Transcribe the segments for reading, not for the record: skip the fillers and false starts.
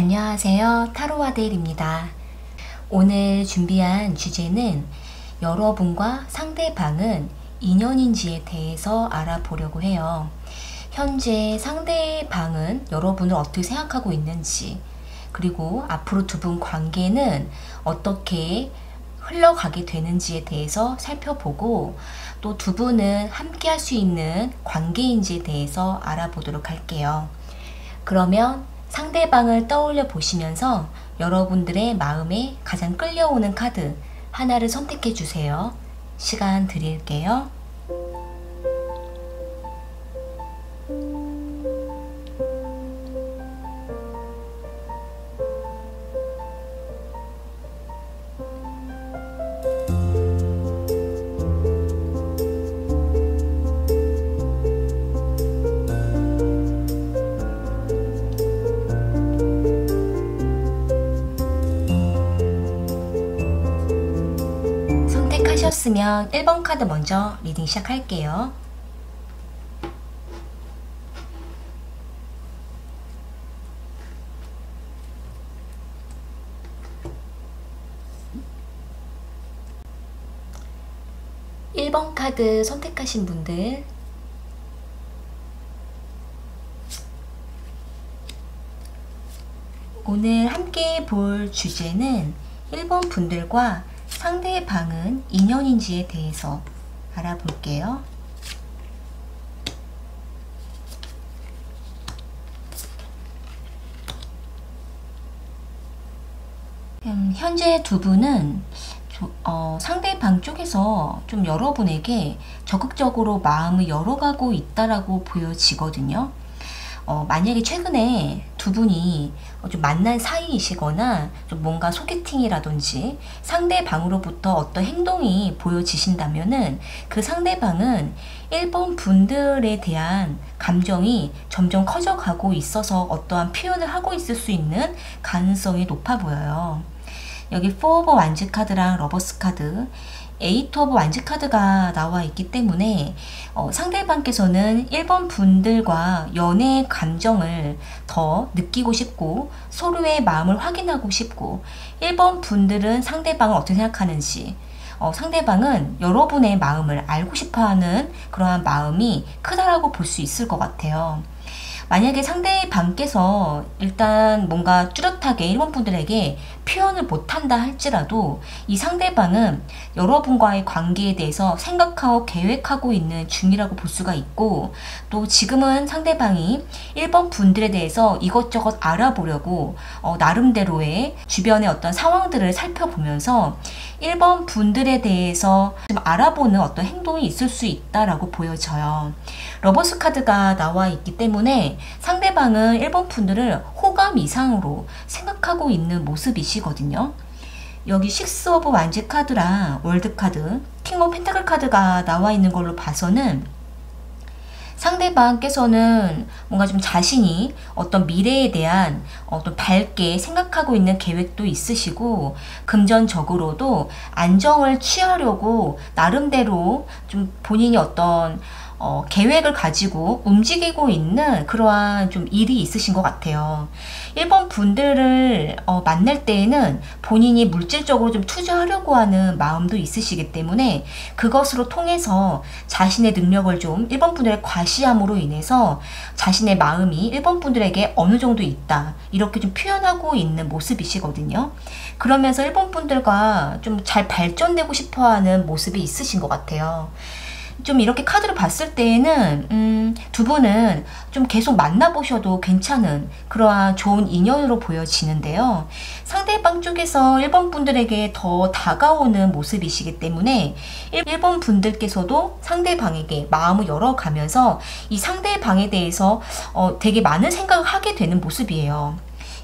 안녕하세요. 타로아델입니다. 오늘 준비한 주제는 여러분과 상대방은 인연인지에 대해서 알아보려고 해요. 현재 상대방은 여러분을 어떻게 생각하고 있는지, 그리고 앞으로 두 분 관계는 어떻게 흘러가게 되는지에 대해서 살펴보고, 또 두 분은 함께 할 수 있는 관계인지에 대해서 알아보도록 할게요. 그러면 상대방을 떠올려 보시면서 여러분들의 마음에 가장 끌려오는 카드 하나를 선택해 주세요. 시간 드릴게요. 하셨으면 1번 카드 먼저 리딩 시작할게요. (1번) 카드 선택하신 분들, 오늘 함께 볼 주제는 1번 분들과 상대방은 인연인지에 대해서 알아볼게요. 현재 두 분은 상대방 쪽에서 좀 여러분에게 적극적으로 마음을 열어가고 있다라고 보여지거든요. 만약에 최근에 두 분이 좀 만난 사이이시거나 좀 뭔가 소개팅이라든지 상대방으로부터 어떤 행동이 보여지신다면은 그 상대방은 1번 분들에 대한 감정이 점점 커져가고 있어서 어떠한 표현을 하고 있을 수 있는 가능성이 높아 보여요. 여기 4 오브 완즈 카드랑 러버스 카드, 8 오브 완즈 카드가 나와 있기 때문에 상대방께서는 1번 분들과 연애의 감정을 더 느끼고 싶고 서로의 마음을 확인하고 싶고, 1번 분들은 상대방을 어떻게 생각하는지, 상대방은 여러분의 마음을 알고 싶어하는 그러한 마음이 크다라고 볼 수 있을 것 같아요. 만약에 상대방께서 일단 뭔가 뚜렷하게 1번 분들에게 표현을 못한다 할지라도 이 상대방은 여러분과의 관계에 대해서 생각하고 계획하고 있는 중이라고 볼 수가 있고, 또 지금은 상대방이 1번 분들에 대해서 이것저것 알아보려고 나름대로의 주변의 어떤 상황들을 살펴보면서 1번 분들에 대해서 좀 알아보는 어떤 행동이 있을 수 있다라고 보여져요. 러버스 카드가 나와 있기 때문에 상대방은 1번 분들을 호감 이상으로 생각하고 있는 모습이시거든요. 여기 6 오브 완즈 카드랑 월드 카드, 킹 오브 펜타클 카드가 나와 있는 걸로 봐서는 상대방께서는 뭔가 좀 자신이 어떤 미래에 대한 어떤 밝게 생각하고 있는 계획도 있으시고, 금전적으로도 안정을 취하려고 나름대로 좀 본인이 어떤 계획을 가지고 움직이고 있는 그러한 좀 일이 있으신 것 같아요. 1번 분들을 만날 때에는 본인이 물질적으로 좀 투자하려고 하는 마음도 있으시기 때문에 그것으로 통해서 자신의 능력을 좀 1번 분들의 과시함으로 인해서 자신의 마음이 1번 분들에게 어느 정도 있다, 이렇게 좀 표현하고 있는 모습이시거든요. 그러면서 1번 분들과 좀 잘 발전되고 싶어하는 모습이 있으신 것 같아요. 좀 이렇게 카드를 봤을 때에는 두 분은 좀 계속 만나보셔도 괜찮은 그러한 좋은 인연으로 보여지는데요. 상대방 쪽에서 1번 분들에게 더 다가오는 모습이시기 때문에 1번 분들께서도 상대방에게 마음을 열어가면서 이 상대방에 대해서 되게 많은 생각을 하게 되는 모습이에요.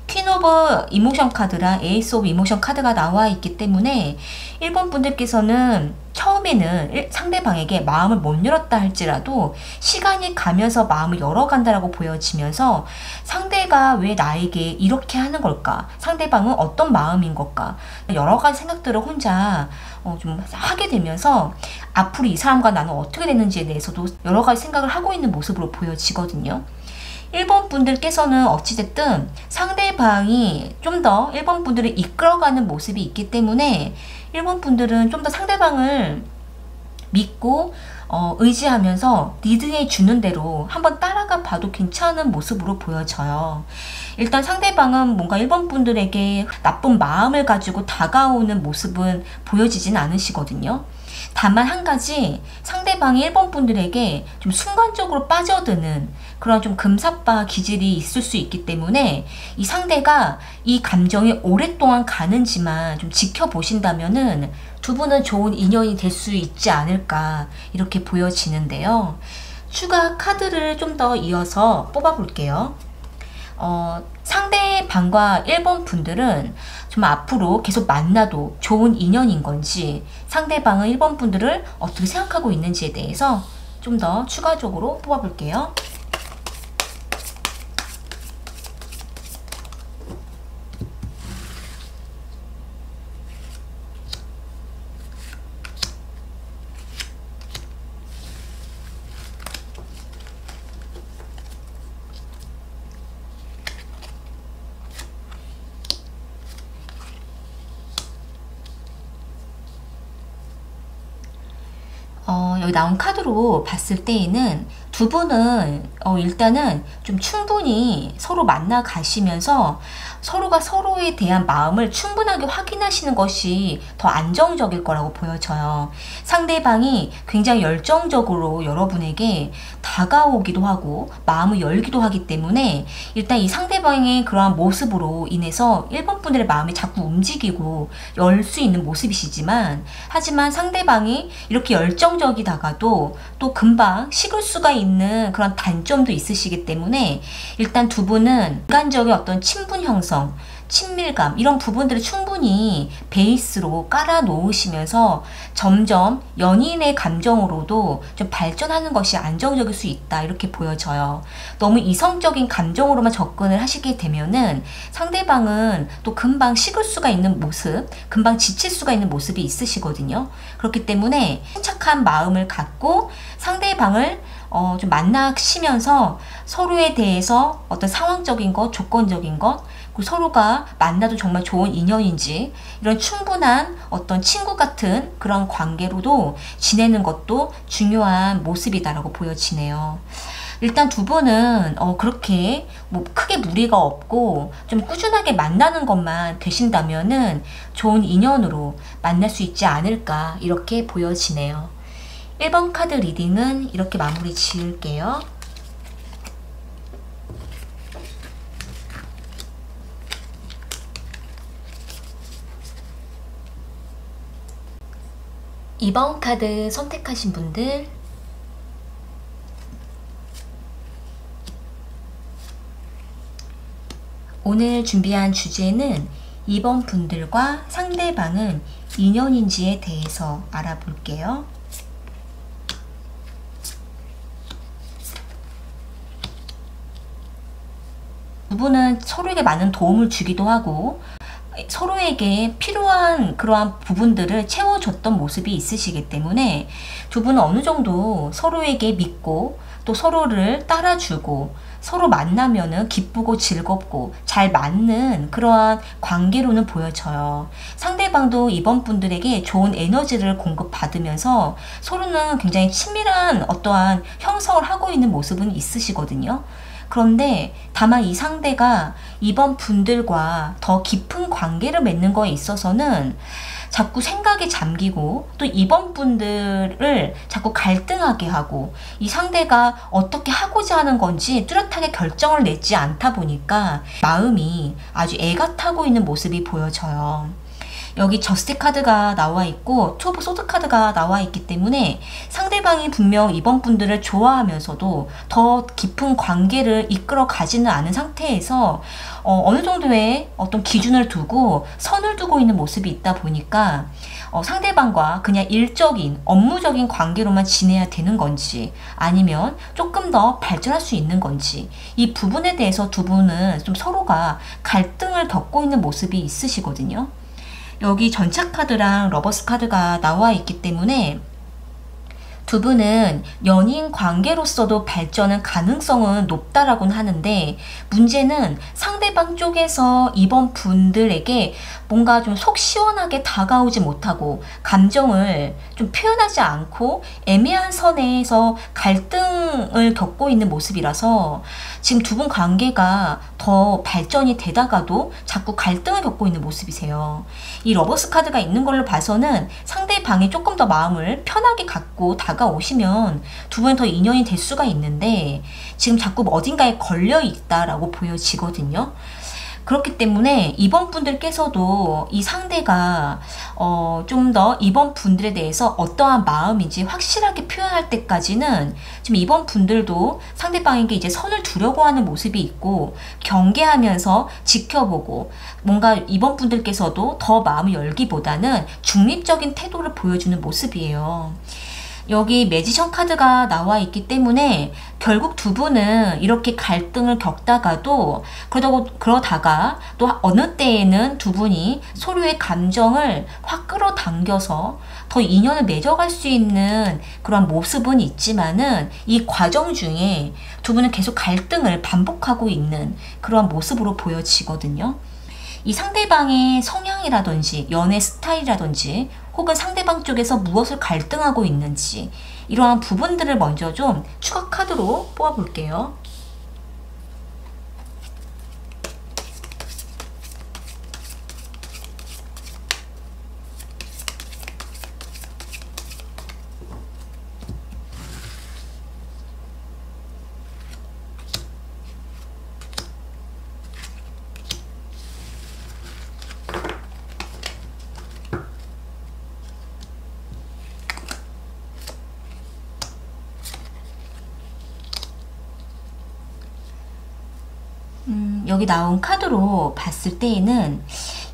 퀸 오브 이모션 카드랑 에이스 오브 이모션 카드가 나와 있기 때문에 1번 분들께서는 처음에는 상대방에게 마음을 못 열었다 할지라도 시간이 가면서 마음을 열어간다라고 보여지면서 상대가 왜 나에게 이렇게 하는 걸까? 상대방은 어떤 마음인 걸까? 여러 가지 생각들을 혼자 좀 하게 되면서 앞으로 이 사람과 나는 어떻게 되는지에 대해서도 여러 가지 생각을 하고 있는 모습으로 보여지거든요. 1번 분들께서는 어찌됐든 상대방이 좀 더 1번 분들을 이끌어가는 모습이 있기 때문에 1번 분들은 좀 더 상대방을 믿고 의지하면서 리드해 주는 대로 한번 따라가 봐도 괜찮은 모습으로 보여져요. 일단 상대방은 뭔가 1번 분들에게 나쁜 마음을 가지고 다가오는 모습은 보여지진 않으시거든요. 다만 한 가지, 상대방이 1번 분들에게 좀 순간적으로 빠져드는 그런 좀 금사빠 기질이 있을 수 있기 때문에 이 상대가 이 감정이 오랫동안 가는지만 좀 지켜보신다면은 두 분은 좋은 인연이 될 수 있지 않을까 이렇게 보여지는데요. 추가 카드를 좀 더 이어서 뽑아 볼게요. 상대방과 1번 분들은 좀 앞으로 계속 만나도 좋은 인연인 건지, 상대방은 1번 분들을 어떻게 생각하고 있는지에 대해서 좀 더 추가적으로 뽑아 볼게요. 여기 나온 카드로 봤을 때에는 두 분은 일단은 좀 충분히 서로 만나 가시면서 서로가 서로에 대한 마음을 충분하게 확인하시는 것이 더 안정적일 거라고 보여져요. 상대방이 굉장히 열정적으로 여러분에게 다가오기도 하고 마음을 열기도 하기 때문에 일단 이 상대방의 그러한 모습으로 인해서 1번 분들의 마음이 자꾸 움직이고 열 수 있는 모습이시지만, 하지만 상대방이 이렇게 열정적이다가도 또 금방 식을 수가 있는 그런 단점도 있으시기 때문에 일단 두 분은 인간적인 어떤 친분 형성, 친밀감 이런 부분들을 충분히 베이스로 깔아 놓으시면서 점점 연인의 감정으로도 좀 발전하는 것이 안정적일 수 있다 이렇게 보여져요. 너무 이성적인 감정으로만 접근을 하시게 되면은 상대방은 또 금방 식을 수가 있는 모습, 금방 지칠 수가 있는 모습이 있으시거든요. 그렇기 때문에 침착한 마음을 갖고 상대방을 좀 만나시면서 서로에 대해서 어떤 상황적인 것, 조건적인 것, 서로가 만나도 정말 좋은 인연인지 이런 충분한 어떤 친구 같은 그런 관계로도 지내는 것도 중요한 모습이다라고 보여지네요. 일단 두 분은 그렇게 뭐 크게 무리가 없고 좀 꾸준하게 만나는 것만 되신다면은 좋은 인연으로 만날 수 있지 않을까 이렇게 보여지네요. 1번 카드 리딩은 이렇게 마무리 지을게요. (2번) 카드 선택하신 분들, 오늘 준비한 주제는 2번 분들과 상대방은 인연인지에 대해서 알아볼게요. 두 분은 서로에게 많은 도움을 주기도 하고 서로에게 필요한 그러한 부분들을 채워줬던 모습이 있으시기 때문에 두 분은 어느 정도 서로에게 믿고 또 서로를 따라주고 서로 만나면은 기쁘고 즐겁고 잘 맞는 그러한 관계로는 보여져요. 상대방도 이번 분들에게 좋은 에너지를 공급받으면서 서로는 굉장히 친밀한 어떠한 형성을 하고 있는 모습은 있으시거든요. 그런데 다만 이 상대가 이번 분들과 더 깊은 관계를 맺는 거에 있어서는 자꾸 생각에 잠기고 또 이번 분들을 자꾸 갈등하게 하고 이 상대가 어떻게 하고자 하는 건지 뚜렷하게 결정을 내지 않다 보니까 마음이 아주 애가 타고 있는 모습이 보여져요. 여기 저스트 카드가 나와 있고 투 오브 소드 카드가 나와 있기 때문에 상대방이 분명 이번 분들을 좋아하면서도 더 깊은 관계를 이끌어 가지는 않은 상태에서 어느 정도의 어떤 기준을 두고 선을 두고 있는 모습이 있다 보니까 상대방과 그냥 일적인 업무적인 관계로만 지내야 되는 건지 아니면 조금 더 발전할 수 있는 건지 이 부분에 대해서 두 분은 좀 서로가 갈등을 겪고 있는 모습이 있으시거든요. 여기 전차 카드랑 러버스 카드가 나와 있기 때문에 두 분은 연인 관계로서도 발전은 가능성은 높다라고는 하는데, 문제는 상대방 쪽에서 이번 분들에게 뭔가 좀 속 시원하게 다가오지 못하고 감정을 좀 표현하지 않고 애매한 선에서 갈등을 겪고 있는 모습이라서 지금 두 분 관계가 더 발전이 되다가도 자꾸 갈등을 겪고 있는 모습이세요. 이 러버스 카드가 있는 걸로 봐서는 상대방이 조금 더 마음을 편하게 갖고 다가오시면 두 분은 더 인연이 될 수가 있는데, 지금 자꾸 어딘가에 걸려 있다라고 보여지거든요. 그렇기 때문에 이번 분들께서도 이 상대가 좀 더 이번 분들에 대해서 어떠한 마음인지 확실하게 표현할 때까지는 지금 이번 분들도 상대방에게 이제 선을 두려고 하는 모습이 있고, 경계하면서 지켜보고, 뭔가 이번 분들께서도 더 마음을 열기보다는 중립적인 태도를 보여주는 모습이에요. 여기 매지션 카드가 나와 있기 때문에 결국 두 분은 이렇게 갈등을 겪다가도 그러다가 또 어느 때에는 두 분이 서로의 감정을 확 끌어당겨서 더 인연을 맺어갈 수 있는 그런 모습은 있지만은, 이 과정 중에 두 분은 계속 갈등을 반복하고 있는 그런 모습으로 보여지거든요. 이 상대방의 성향이라든지 연애 스타일이라든지 혹은 상대방 쪽에서 무엇을 갈등하고 있는지, 이러한 부분들을 먼저 좀 추가 카드로 뽑아볼게요. 여기 나온 카드로 봤을 때에는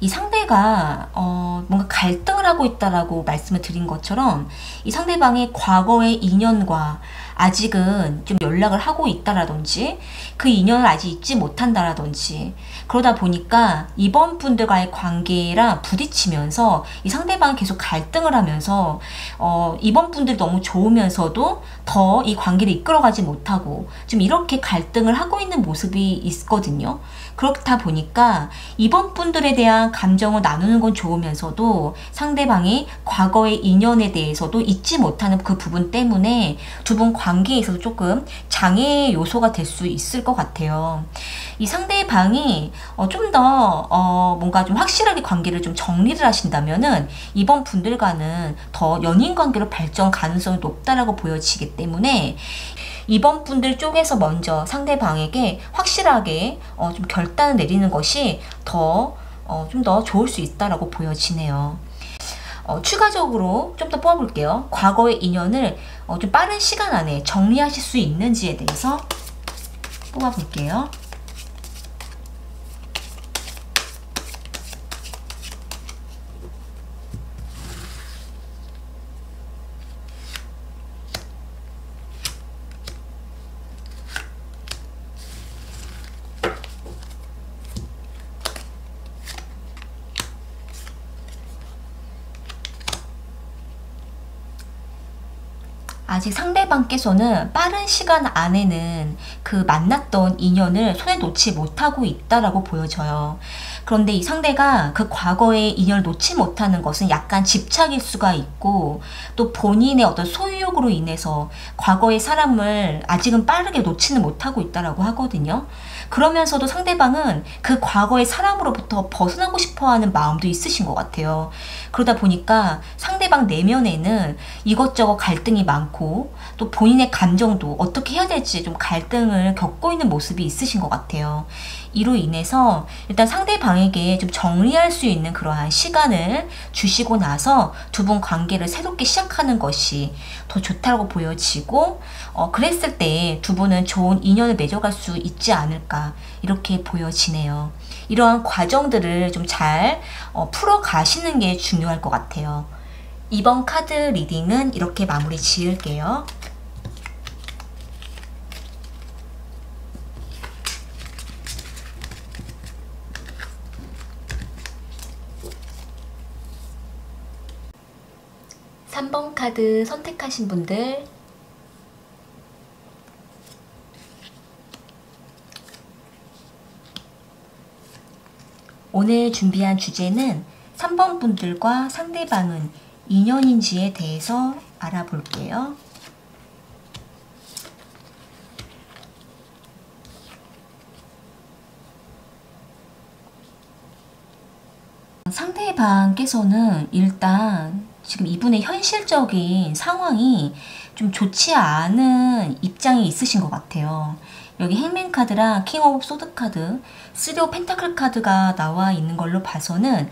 이 상대가 뭔가 갈등을 하고 있다라고 말씀을 드린 것처럼, 이 상대방의 과거의 인연과 아직은 좀 연락을 하고 있다라든지 그 인연을 아직 잊지 못한다라든지, 그러다 보니까 이번 분들과의 관계랑 부딪히면서 이 상대방이 계속 갈등을 하면서 이번 분들이 너무 좋으면서도 더 이 관계를 이끌어가지 못하고 지금 이렇게 갈등을 하고 있는 모습이 있거든요. 그렇다 보니까 이번 분들에 대한 감정을 나누는 건 좋으면서도 상대방이 과거의 인연에 대해서도 잊지 못하는 그 부분 때문에 두 분 관계에 있어서 조금 장애 요소가 될 수 있을 것 같아요. 이 상대방이 좀 더 뭔가 좀 확실하게 관계를 좀 정리를 하신다면은 이번 분들과는 더 연인 관계로 발전 가능성이 높다라고 보여지기 때문에, 이번 분들 쪽에서 먼저 상대방에게 확실하게 좀 결단을 내리는 것이 좀 더 좋을 수 있다라고 보여지네요. 추가적으로 좀 더 뽑아볼게요. 과거의 인연을 좀 빠른 시간 안에 정리하실 수 있는지에 대해서 뽑아볼게요. 아직 상대방께서는 빠른 시간 안에는 그 만났던 인연을 손에 놓지 못하고 있다라고 보여져요. 그런데 이 상대가 그 과거의 인연을 놓지 못하는 것은 약간 집착일 수가 있고, 또 본인의 어떤 소유욕으로 인해서 과거의 사람을 아직은 빠르게 놓지는 못하고 있다라고 하거든요. 그러면서도 상대방은 그 과거의 사람으로부터 벗어나고 싶어 하는 마음도 있으신 것 같아요. 그러다 보니까 상대방 내면에는 이것저것 갈등이 많고, 또 본인의 감정도 어떻게 해야 될지 좀 갈등을 겪고 있는 모습이 있으신 것 같아요. 이로 인해서 일단 상대방에게 좀 정리할 수 있는 그러한 시간을 주시고 나서 두 분 관계를 새롭게 시작하는 것이 더 좋다고 보여지고, 그랬을 때 두 분은 좋은 인연을 맺어갈 수 있지 않을까, 이렇게 보여지네요. 이러한 과정들을 좀 잘 풀어 가시는 게 중요할 것 같아요. 이번 카드 리딩은 이렇게 마무리 지을게요. 3번 카드 선택하신 분들 오늘 준비한 주제는 3번 분들과 상대방은 인연인지에 대해서 알아볼게요. 상대방께서는 일단 지금 이분의 현실적인 상황이 좀 좋지 않은 입장이 있으신 것 같아요. 여기 행맨 카드랑 킹 오브 소드 카드, 3 오브 펜타클 카드가 나와 있는 걸로 봐서는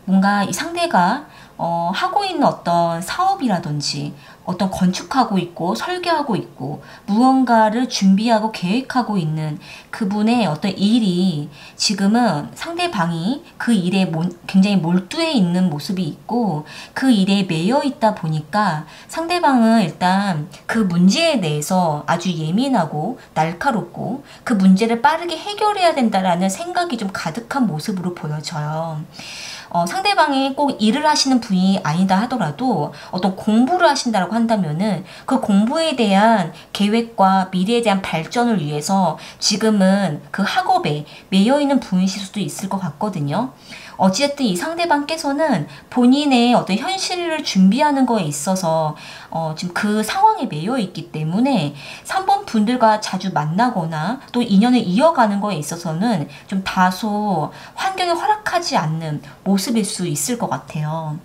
뭔가 이 상대가 하고 있는 어떤 사업이라든지 어떤 건축하고 있고 설계하고 있고 무언가를 준비하고 계획하고 있는 그분의 어떤 일이 지금은 상대방이 그 일에 굉장히 몰두해 있는 모습이 있고 그 일에 매여 있다 보니까 상대방은 일단 그 문제에 대해서 아주 예민하고 날카롭고 그 문제를 빠르게 해결해야 된다라는 생각이 좀 가득한 모습으로 보여져요. 상대방이 꼭 일을 하시는 분이 아니다 하더라도 어떤 공부를 하신다고 한다면은 그 공부에 대한 계획과 미래에 대한 발전을 위해서 지금은 그 학업에 매여 있는 분이실 수도 있을 것 같거든요. 어찌됐든 이 상대방께서는 본인의 어떤 현실을 준비하는 거에 있어서 지금 그 상황에 매여 있기 때문에 3번 분들과 자주 만나거나 또 인연을 이어가는 거에 있어서는 좀 다소 환경이 허락하지 않는 모습일 수 있을 것 같아요.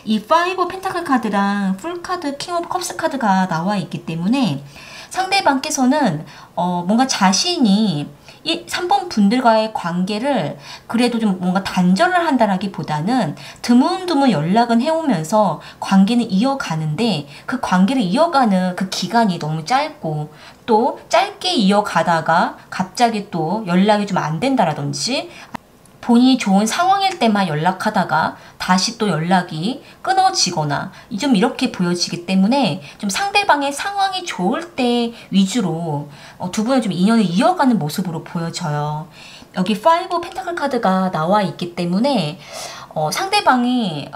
이 5 펜타클 카드랑 풀 카드, 킹 오브 컵스 카드가 나와 있기 때문에 상대방께서는 뭔가 자신이 이 3번 분들과의 관계를 그래도 좀 뭔가 단절을 한다라기보다는 드문드문 연락은 해오면서 관계는 이어가는데 그 관계를 이어가는 그 기간이 너무 짧고 또 짧게 이어가다가 갑자기 또 연락이 좀 안 된다라든지 본인이 좋은 상황일 때만 연락하다가 다시 또 연락이 끊어지거나 좀 이렇게 보여지기 때문에 좀 상대방의 상황이 좋을 때 위주로 두 분은 좀 인연을 이어가는 모습으로 보여져요. 여기 5 펜타클 카드가 나와 있기 때문에 상대방이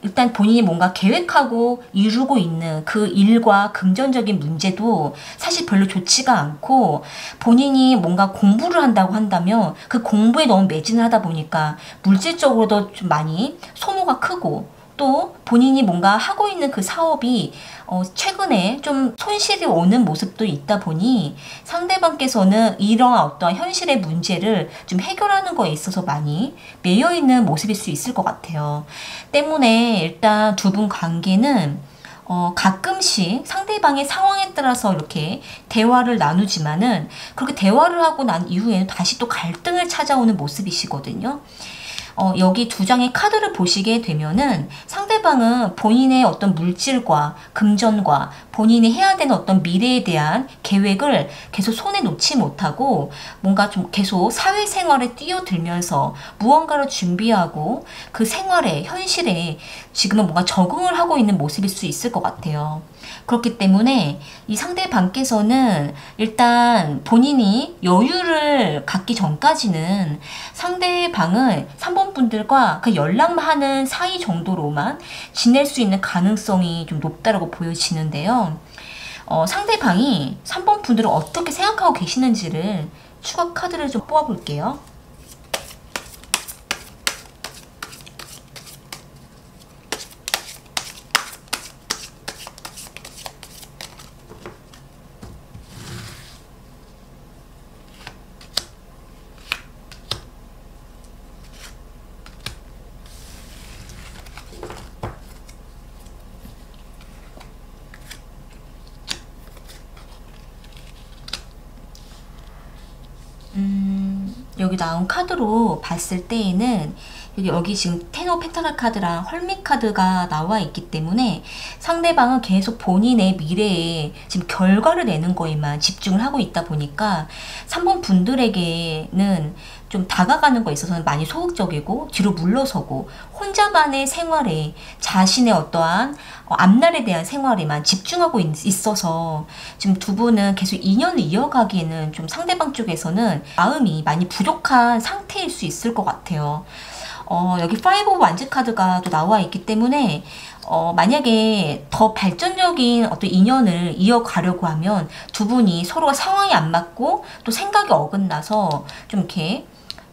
일단 본인이 뭔가 계획하고 이루고 있는 그 일과 금전적인 문제도 사실 별로 좋지가 않고 본인이 뭔가 공부를 한다고 한다면 그 공부에 너무 매진을 하다 보니까 물질적으로도 좀 많이 소모가 크고 또 본인이 뭔가 하고 있는 그 사업이 최근에 좀 손실이 오는 모습도 있다 보니 상대방께서는 이러한 어떤 현실의 문제를 좀 해결하는 거에 있어서 많이 매여 있는 모습일 수 있을 것 같아요. 때문에 일단 두 분 관계는 가끔씩 상대방의 상황에 따라서 이렇게 대화를 나누지만은 그렇게 대화를 하고 난 이후에는 다시 또 갈등을 찾아오는 모습이시거든요. 여기 두 장의 카드를 보시게 되면은 상대방은 본인의 어떤 물질과 금전과 본인이 해야 되는 어떤 미래에 대한 계획을 계속 손에 놓지 못하고 뭔가 좀 계속 사회생활에 뛰어들면서 무언가를 준비하고 그 생활에, 현실에 지금은 뭔가 적응을 하고 있는 모습일 수 있을 것 같아요. 그렇기 때문에 이 상대방께서는 일단 본인이 여유를 갖기 전까지는 상대방은 3번 분들과 그 연락만 하는 사이 정도로만 지낼 수 있는 가능성이 좀 높다라고 보여지는데요. 상대방이 3번 분들을 어떻게 생각하고 계시는지를 추가 카드를 좀 뽑아볼게요. 여기 나온 카드로 봤을 때에는 여기 지금 테너 펜타클 카드랑 헐밋 카드가 나와 있기 때문에 상대방은 계속 본인의 미래에 지금 결과를 내는 거에만 집중을 하고 있다 보니까 3번 분들에게는 좀 다가가는 거에 있어서는 많이 소극적이고 뒤로 물러서고 혼자만의 생활에 자신의 어떠한 앞날에 대한 생활에만 집중하고 있어서 지금 두 분은 계속 인연을 이어가기에는 좀 상대방 쪽에서는 마음이 많이 부족한 상태일 수 있을 것 같아요. 여기 5 오브 완즈 카드가 또 나와 있기 때문에 만약에 더 발전적인 어떤 인연을 이어가려고 하면 두 분이 서로가 상황이 안 맞고 또 생각이 어긋나서 좀 이렇게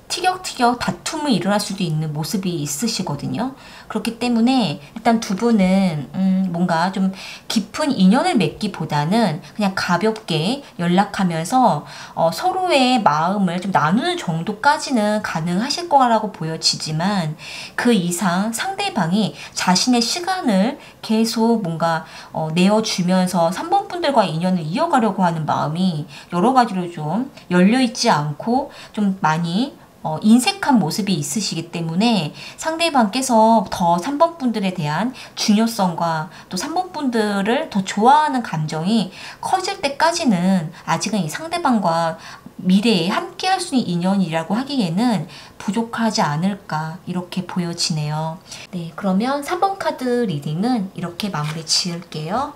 티격티격 다툼이 일어날 수도 있는 모습이 있으시거든요. 그렇기 때문에 일단 두 분은 뭔가 좀 깊은 인연을 맺기보다는 그냥 가볍게 연락하면서 서로의 마음을 좀 나누는 정도까지는 가능하실 거라고 보여지지만 그 이상 상대방이 자신의 시간을 계속 뭔가 내어주면서 3번 분들과 인연을 이어가려고 하는 마음이 여러 가지로 좀 열려있지 않고 좀 많이 인색한 모습이 있으시기 때문에 상대방께서 더 3번 분들에 대한 중요성과 또 3번 분들을 더 좋아하는 감정이 커질 때까지는 아직은 이 상대방과 미래에 함께 할 수 있는 인연이라고 하기에는 부족하지 않을까 이렇게 보여지네요. 네, 그러면 3번 카드 리딩은 이렇게 마무리 지을게요.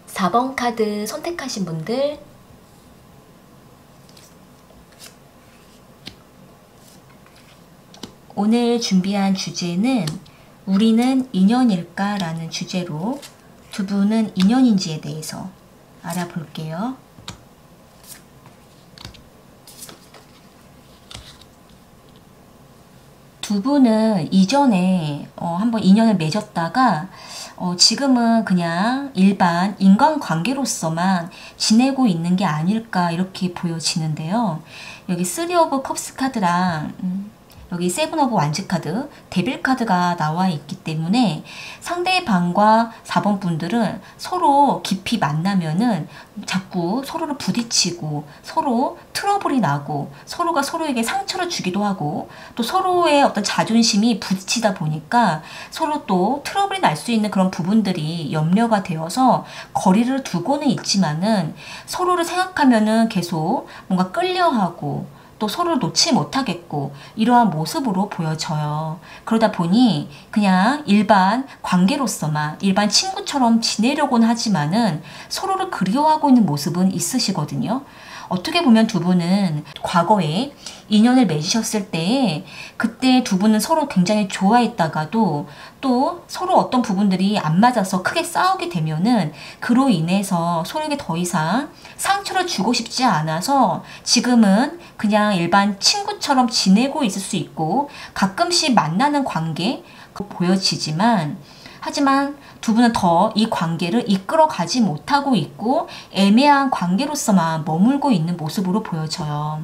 사 번 카드 선택하신 분들 오늘 준비한 주제는 우리는 인연일까? 라는 주제로 두 분은 인연인지에 대해서 알아볼게요. 두 분은 이전에 한번 인연을 맺었다가 지금은 그냥 일반 인간관계로서만 지내고 있는 게 아닐까 이렇게 보여지는데요. 여기 3 오브 컵스 카드랑 여기 7 오브 완즈 카드, 데빌 카드가 나와 있기 때문에 상대방과 4번 분들은 서로 깊이 만나면은 자꾸 서로를 부딪히고 서로 트러블이 나고 서로가 서로에게 상처를 주기도 하고 또 서로의 어떤 자존심이 부딪히다 보니까 서로 또 트러블이 날 수 있는 그런 부분들이 염려가 되어서 거리를 두고는 있지만은 서로를 생각하면은 계속 뭔가 끌려하고 또 서로를 놓지 못하겠고 이러한 모습으로 보여져요. 그러다 보니 그냥 일반 관계로서만 일반 친구처럼 지내려고는 하지만은 서로를 그리워하고 있는 모습은 있으시거든요. 어떻게 보면 두 분은 과거에 인연을 맺으셨을 때 그때 두 분은 서로 굉장히 좋아했다가도 또 서로 어떤 부분들이 안 맞아서 크게 싸우게 되면은 그로 인해서 서로에게 더 이상 상처를 주고 싶지 않아서 지금은 그냥 일반 친구처럼 지내고 있을 수 있고 가끔씩 만나는 관계 보여지지만 하지만 두 분은 더 이 관계를 이끌어 가지 못하고 있고 애매한 관계로서만 머물고 있는 모습으로 보여져요.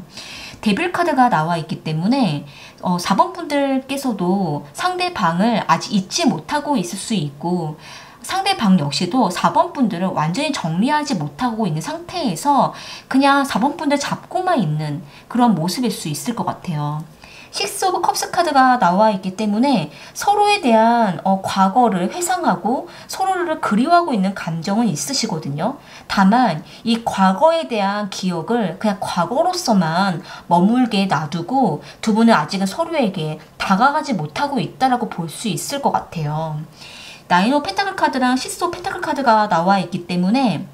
데빌 카드가 나와 있기 때문에 4번 분들께서도 상대방을 아직 잊지 못하고 있을 수 있고 상대방 역시도 4번 분들을 완전히 정리하지 못하고 있는 상태에서 그냥 4번 분들 잡고만 있는 그런 모습일 수 있을 것 같아요. 6 오브 컵스 카드가 나와 있기 때문에 서로에 대한 과거를 회상하고 서로를 그리워하고 있는 감정은 있으시거든요. 다만 이 과거에 대한 기억을 그냥 과거로서만 머물게 놔두고 두 분은 아직은 서로에게 다가가지 못하고 있다라고 볼 수 있을 것 같아요. 9 오브 펜타클 카드랑 6 오브 펜타클 카드가 나와 있기 때문에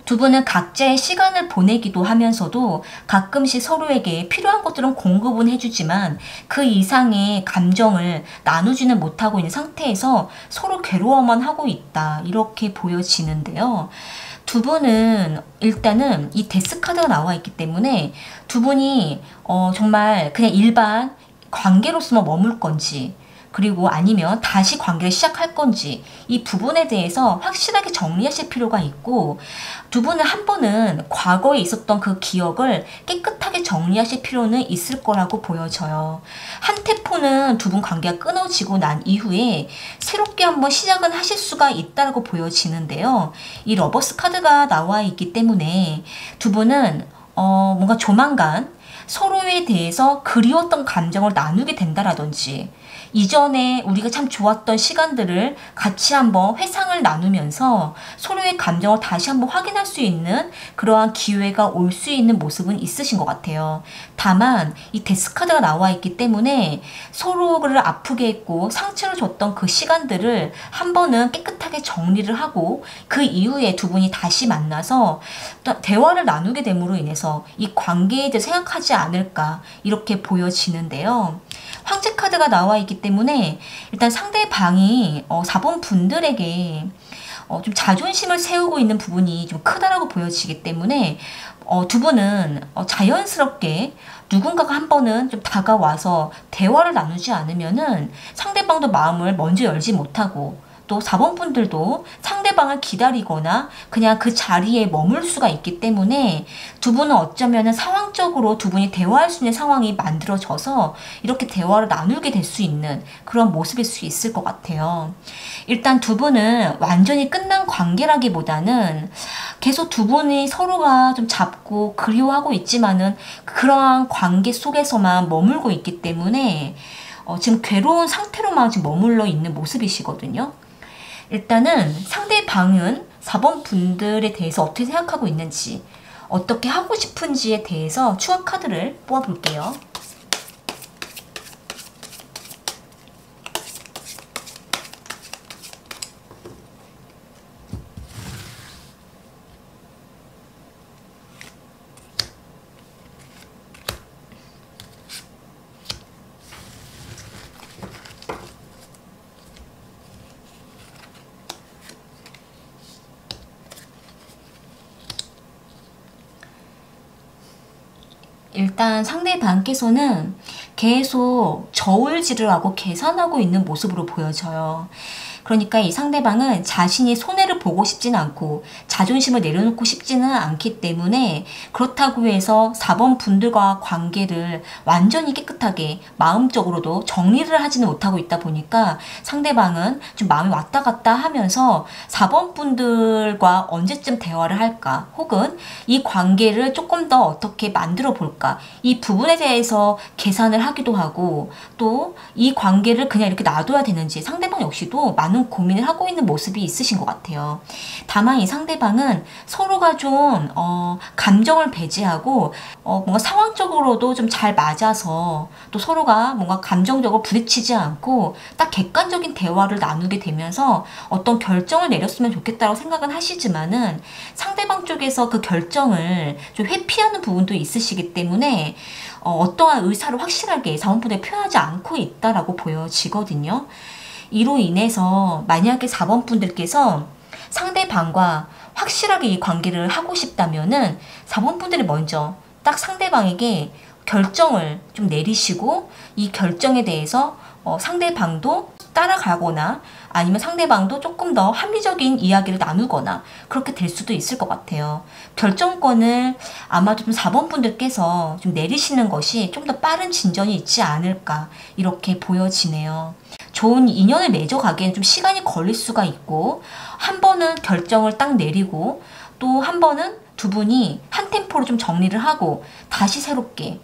두 분은 각자의 시간을 보내기도 하면서도 가끔씩 서로에게 필요한 것들은 공급은 해주지만 그 이상의 감정을 나누지는 못하고 있는 상태에서 서로 괴로워만 하고 있다 이렇게 보여지는데요. 두 분은 일단은 이 데스 카드가 나와 있기 때문에 두 분이 정말 그냥 일반 관계로서만 머물 건지 그리고 아니면 다시 관계를 시작할 건지 이 부분에 대해서 확실하게 정리하실 필요가 있고 두 분은 한 번은 과거에 있었던 그 기억을 깨끗하게 정리하실 필요는 있을 거라고 보여져요. 한 테포는 두 분 관계가 끊어지고 난 이후에 새롭게 한번 시작은 하실 수가 있다고 보여지는데요. 이 러버스 카드가 나와 있기 때문에 두 분은 뭔가 조만간 서로에 대해서 그리웠던 감정을 나누게 된다라든지, 이전에 우리가 참 좋았던 시간들을 같이 한번 회상을 나누면서 서로의 감정을 다시 한번 확인할 수 있는 그러한 기회가 올 수 있는 모습은 있으신 것 같아요. 다만 이 데스카드가 나와 있기 때문에 서로를 아프게 했고 상처를 줬던 그 시간들을 한 번은 깨끗하게 정리를 하고 그 이후에 두 분이 다시 만나서 대화를 나누게 됨으로 인해서 이 관계에 대해 생각하지 않을까, 이렇게 보여지는데요. 황제 카드가 나와 있기 때문에 일단 상대방이 4번 분들에게 좀 자존심을 세우고 있는 부분이 좀 크다라고 보여지기 때문에 두 분은 자연스럽게 누군가가 한 번은 좀 다가와서 대화를 나누지 않으면은 상대방도 마음을 먼저 열지 못하고, 또 4번 분들도 상대방을 기다리거나 그냥 그 자리에 머물 수가 있기 때문에 두 분은 어쩌면 상황적으로 두 분이 대화할 수 있는 상황이 만들어져서 이렇게 대화를 나누게 될 수 있는 그런 모습일 수 있을 것 같아요. 일단 두 분은 완전히 끝난 관계라기보다는 계속 두 분이 서로가 좀 잡고 그리워하고 있지만은 그러한 관계 속에서만 머물고 있기 때문에 지금 괴로운 상태로만 지금 머물러 있는 모습이시거든요. 일단은 상대방은 4번 분들에 대해서 어떻게 생각하고 있는지, 어떻게 하고 싶은지에 대해서 추억 카드를 뽑아볼게요. 일단 상대방께서는 계속 저울질을 하고 계산하고 있는 모습으로 보여져요. 그러니까 이 상대방은 자신이 손해를 보고 싶진 않고 자존심을 내려놓고 싶지는 않기 때문에, 그렇다고 해서 4번 분들과 관계를 완전히 깨끗하게 마음적으로도 정리를 하지는 못하고 있다 보니까 상대방은 좀 마음이 왔다 갔다 하면서 4번 분들과 언제쯤 대화를 할까, 혹은 이 관계를 조금 더 어떻게 만들어 볼까, 이 부분에 대해서 계산을 하기도 하고, 또 이 관계를 그냥 이렇게 놔둬야 되는지 상대방 역시도 많은 고민을 하고 있는 모습이 있으신 것 같아요. 다만 이 상대방은 서로가 좀 감정을 배제하고 뭔가 상황적으로도 좀 잘 맞아서, 또 서로가 뭔가 감정적으로 부딪히지 않고 딱 객관적인 대화를 나누게 되면서 어떤 결정을 내렸으면 좋겠다고 생각은 하시지만은 상대방 쪽에서 그 결정을 좀 회피하는 부분도 있으시기 때문에 어떠한 의사를 확실하게 4번 분에 표현하지 않고 있다라고 보여지거든요. 이로 인해서 만약에 4번 분들께서 상대방과 확실하게 이 관계를 하고 싶다면은 4번 분들이 먼저 딱 상대방에게 결정을 좀 내리시고, 이 결정에 대해서 상대방도 따라가거나 아니면 상대방도 조금 더 합리적인 이야기를 나누거나 그렇게 될 수도 있을 것 같아요. 결정권을 아마도 좀 4번 분들께서 좀 내리시는 것이 좀 더 빠른 진전이 있지 않을까, 이렇게 보여지네요. 좋은 인연을 맺어가기엔 좀 시간이 걸릴 수가 있고, 한 번은 결정을 딱 내리고 또 한 번은 두 분이 한 템포로 좀 정리를 하고 다시 새롭게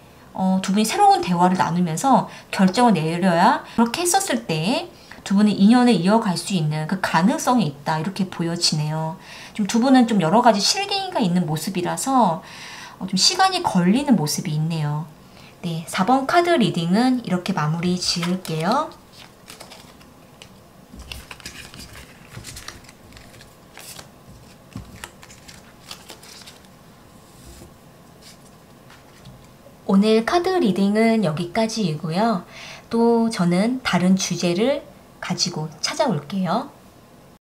두 분이 새로운 대화를 나누면서 결정을 내려야, 그렇게 했었을 때 두 분의 인연을 이어갈 수 있는 그 가능성이 있다, 이렇게 보여지네요. 좀 두 분은 좀 여러 가지 실갱이가 있는 모습이라서 좀 시간이 걸리는 모습이 있네요. 네, 4번 카드 리딩은 이렇게 마무리 지을게요. 오늘 카드 리딩은 여기까지이고요. 또 저는 다른 주제를 가지고 찾아올게요.